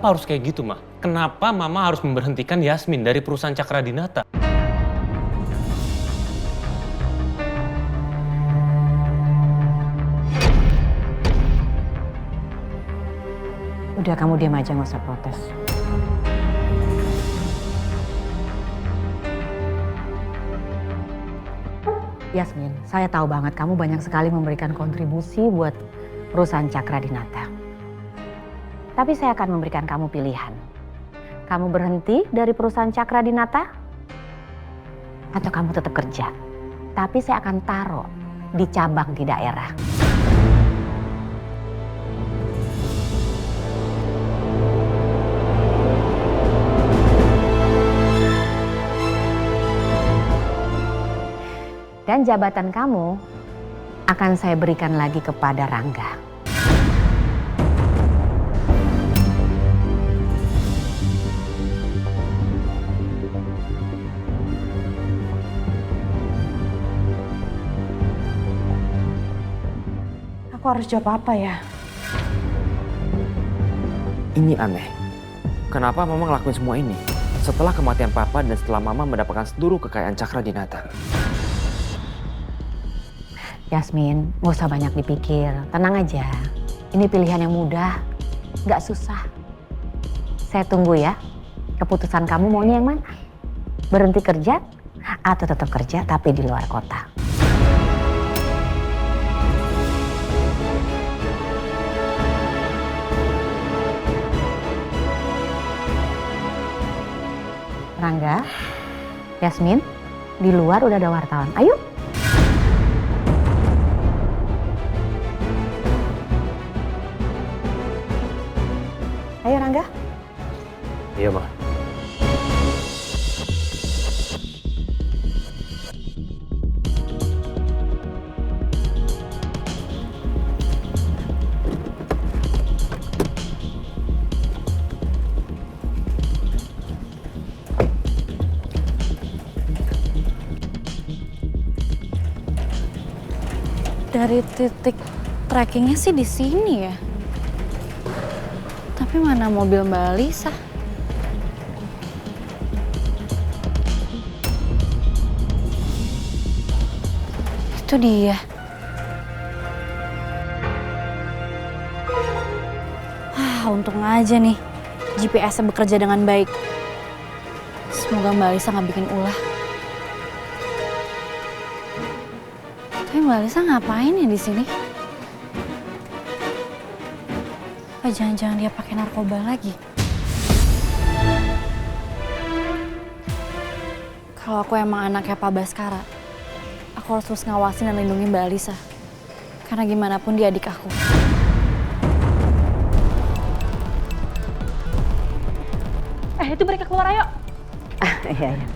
kenapa harus kayak gitu, Ma? Kenapa Mama harus memberhentikan Yasmin dari perusahaan Cakradinata? Udah, kamu diam aja, nggak usah protes. Yasmin, saya tahu banget kamu banyak sekali memberikan kontribusi buat perusahaan Cakradinata. Tapi saya akan memberikan kamu pilihan. Kamu berhenti dari perusahaan Cakradinata atau kamu tetap kerja. Tapi saya akan taruh di cabang di daerah. Dan jabatan kamu akan saya berikan lagi kepada Rangga. Aku harus jawab apa ya? Ini aneh. Kenapa Mama ngelakuin semua ini? Setelah kematian Papa dan setelah Mama mendapatkan seluruh kekayaan Cakradinata. Yasmin, gak usah banyak dipikir. Tenang aja. Ini pilihan yang mudah, gak susah. Saya tunggu ya. Keputusan kamu maunya yang mana? Berhenti kerja atau tetap kerja tapi di luar kota? Rangga, Yasmin, di luar udah ada wartawan. Ayo. Ayo Rangga. Iya, Ma. Dari titik trackingnya sih di sini ya. Tapi mana mobil Mbak Alisa? Itu dia. Untung aja nih GPS-nya bekerja dengan baik. Semoga Mbak Alisa nggak bikin ulah. Tapi Mbak Alisa ngapain ya di sini? Apa jangan-jangan dia pakai narkoba lagi? Kalau aku emang anaknya Pak Baskara, aku harus terus ngawasin dan lindungi Mbak Alisa. Karena gimana pun dia adik aku. Itu mereka keluar, ayo. Iya, iya.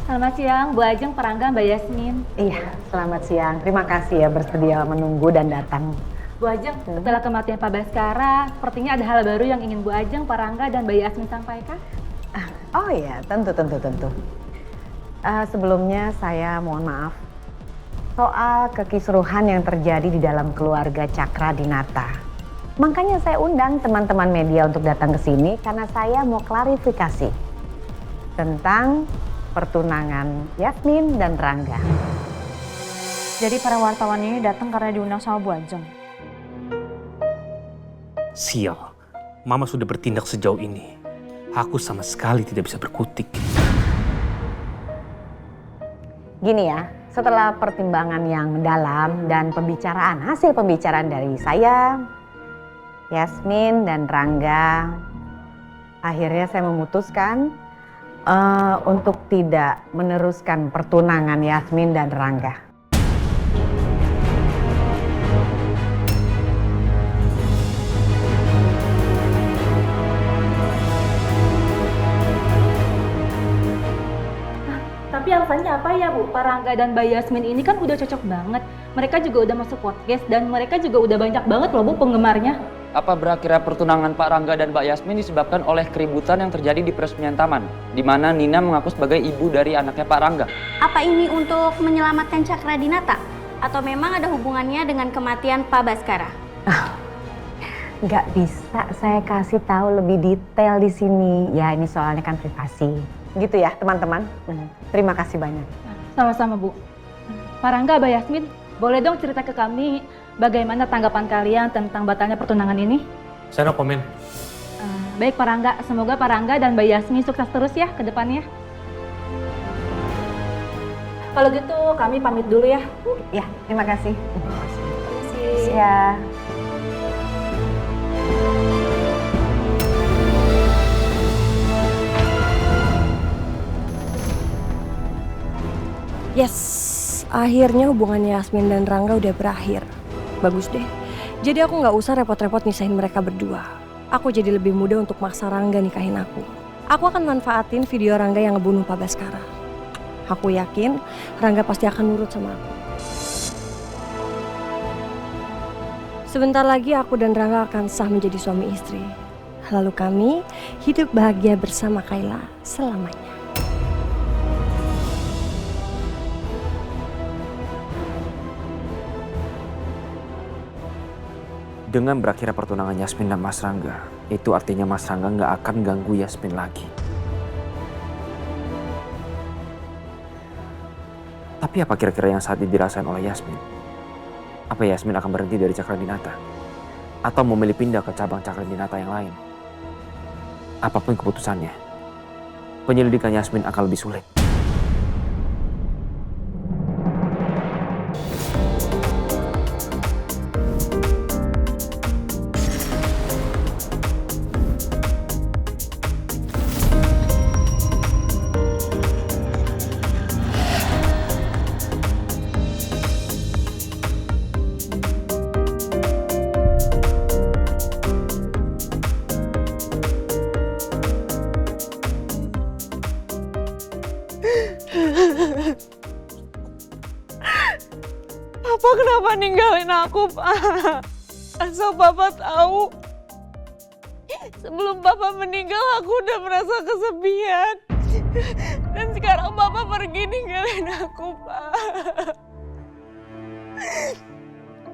Selamat siang, Bu Ajeng, Pak Rangga, Mbak Yasmin. Iya, selamat siang. Terima kasih ya bersedia menunggu dan datang. Bu Ajeng, setelah kematian Pak Baskara, sepertinya ada hal baru yang ingin Bu Ajeng, Pak Rangga, dan Mbak Yasmin sampaikan. Oh iya, tentu. Sebelumnya saya mohon maaf soal kekisruhan yang terjadi di dalam keluarga Cakradinata. Makanya saya undang teman-teman media untuk datang ke sini karena saya mau klarifikasi tentang pertunangan Yasmin dan Rangga. Jadi para wartawan ini datang karena diundang sama Bu Ajeng. Sial, Mama sudah bertindak sejauh ini. Aku sama sekali tidak bisa berkutik. Gini ya, setelah pertimbangan yang mendalam dan hasil pembicaraan dari saya, Yasmin dan Rangga, akhirnya saya memutuskan untuk tidak meneruskan pertunangan Yasmin dan Rangga. Tapi alasannya apa ya, Bu? Pak Rangga dan Mbak Yasmin ini kan udah cocok banget. Mereka juga udah masuk podcast dan mereka juga udah banyak banget loh, Bu, penggemarnya. Apa berakhirnya pertunangan Pak Rangga dan Mbak Yasmin disebabkan oleh keributan yang terjadi di peresmian taman, di mana Nina mengaku sebagai ibu dari anaknya Pak Rangga? Apa ini untuk menyelamatkan Cakra Dinata? Atau memang ada hubungannya dengan kematian Pak Baskara? Nggak bisa saya kasih tahu lebih detail di sini. Ya ini soalnya kan privasi. Gitu ya teman-teman. Terima kasih banyak. Sama-sama Bu. Pak Rangga, Mbak Yasmin, boleh dong cerita ke kami bagaimana tanggapan kalian tentang batalnya pertunangan ini? Saya no komen. Baik Pak Rangga, semoga Pak Rangga dan Mbak Yasmin sukses terus ya ke depannya. Kalau gitu kami pamit dulu ya. Ya terima kasih. Permisi. Ya. Yes, akhirnya hubungan Yasmin dan Rangga udah berakhir. Bagus deh. Jadi aku nggak usah repot-repot nisahin mereka berdua. Aku jadi lebih mudah untuk maksa Rangga nikahin aku. Aku akan manfaatin video Rangga yang ngebunuh Pak Baskara. Aku yakin Rangga pasti akan nurut sama aku. Sebentar lagi aku dan Rangga akan sah menjadi suami istri. Lalu kami hidup bahagia bersama Kayla selamanya. Dengan berakhirnya pertunangan Yasmin dan Mas Rangga, itu artinya Mas Rangga nggak akan ganggu Yasmin lagi. Tapi apa kira-kira yang saat ini dirasain oleh Yasmin? Apa Yasmin akan berhenti dari Cakra Dinata? Atau memilih pindah ke cabang Cakra Dinata yang lain? Apapun keputusannya, penyelidikan Yasmin akan lebih sulit. Papa kenapa ninggalin aku, Pak? Asal Papa tahu, sebelum Papa meninggal aku udah merasa kesepian. Dan sekarang Papa pergi ninggalin aku, Pak.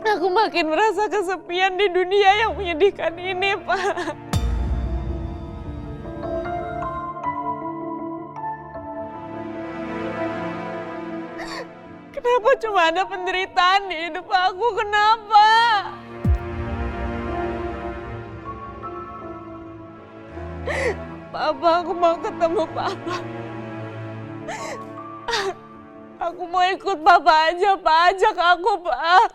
Aku makin merasa kesepian di dunia yang menyedihkan ini, Pak. Kenapa cuma ada penderitaan di hidup aku? Kenapa? Papa, aku mau ketemu Papa. Aku mau ikut Papa aja, Pak. Ajak aku, Pak.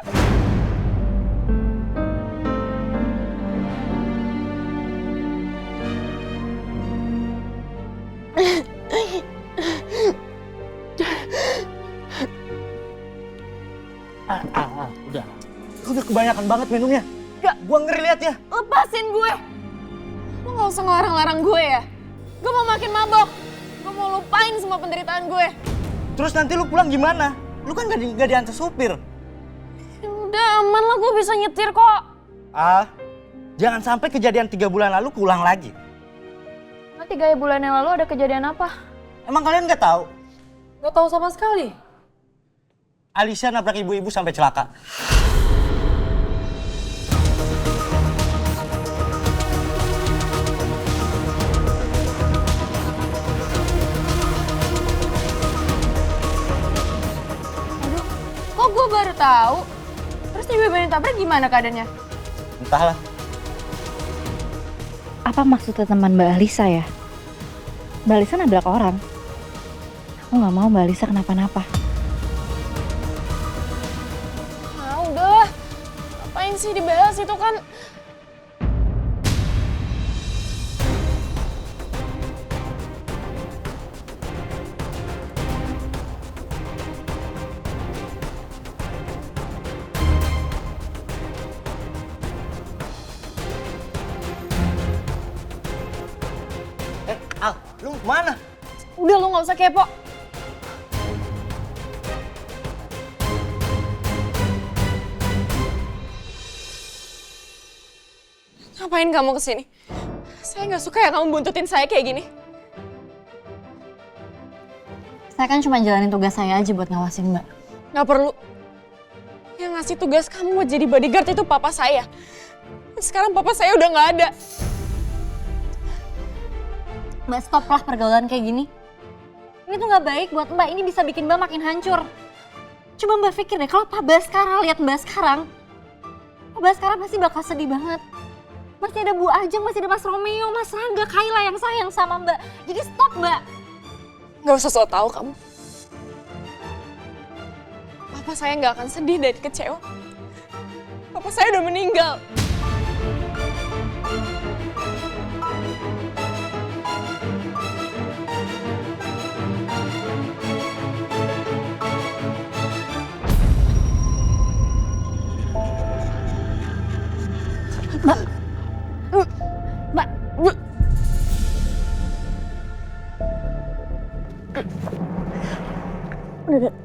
Udah. Lu udah kebanyakan banget minumnya. Gak. Gua ngeri liat ya. Lepasin gue. Lu gak usah ngelarang-larang gue ya. Gue mau makin mabok. Gue mau lupain semua penderitaan gue. Terus nanti lu pulang gimana? Lu kan gak diantar supir. Ya udah aman lah, gue bisa nyetir kok. Jangan sampai kejadian 3 bulan lalu keulang lagi. Nah, 3 bulan yang lalu ada kejadian apa? Emang kalian gak tahu? Gak tahu sama sekali. Alicia nabrak ibu-ibu sampai celaka. Aduh, kok gue baru tahu? Terus ibu-ibu yang tabrak gimana keadaannya? Entahlah. Apa maksudnya teman Mbak Alisa ya? Mbak Alisa nabrak orang. Aku nggak mau Mbak Alisa kenapa-napa. Udah, ngapain sih dibahas itu kan? Al, lu kemana? Udah lu gak usah kepo. Ngapain kamu kesini? Saya nggak suka ya kamu buntutin saya kayak gini. Saya kan cuma jalanin tugas saya aja buat ngawasin Mbak. Nggak perlu. Yang ngasih tugas kamu buat jadi bodyguard itu papa saya. Sekarang papa saya udah nggak ada. Mbak, stoplah pergaulan kayak gini. Ini tuh nggak baik buat Mbak, ini bisa bikin Mbak makin hancur. Coba Mbak pikir deh, kalau Pak Baskara lihat Mbak sekarang, Pak Baskara pasti bakal sedih banget. Masih ada Bu Ajeng, masih ada Mas Romeo, Mas Rangga, Kayla yang sayang sama Mbak. Jadi stop Mbak. Nggak usah sok tahu kamu. Papa saya nggak akan sedih dan kecewa. Papa saya udah meninggal. Mbak. Mbak. Udah.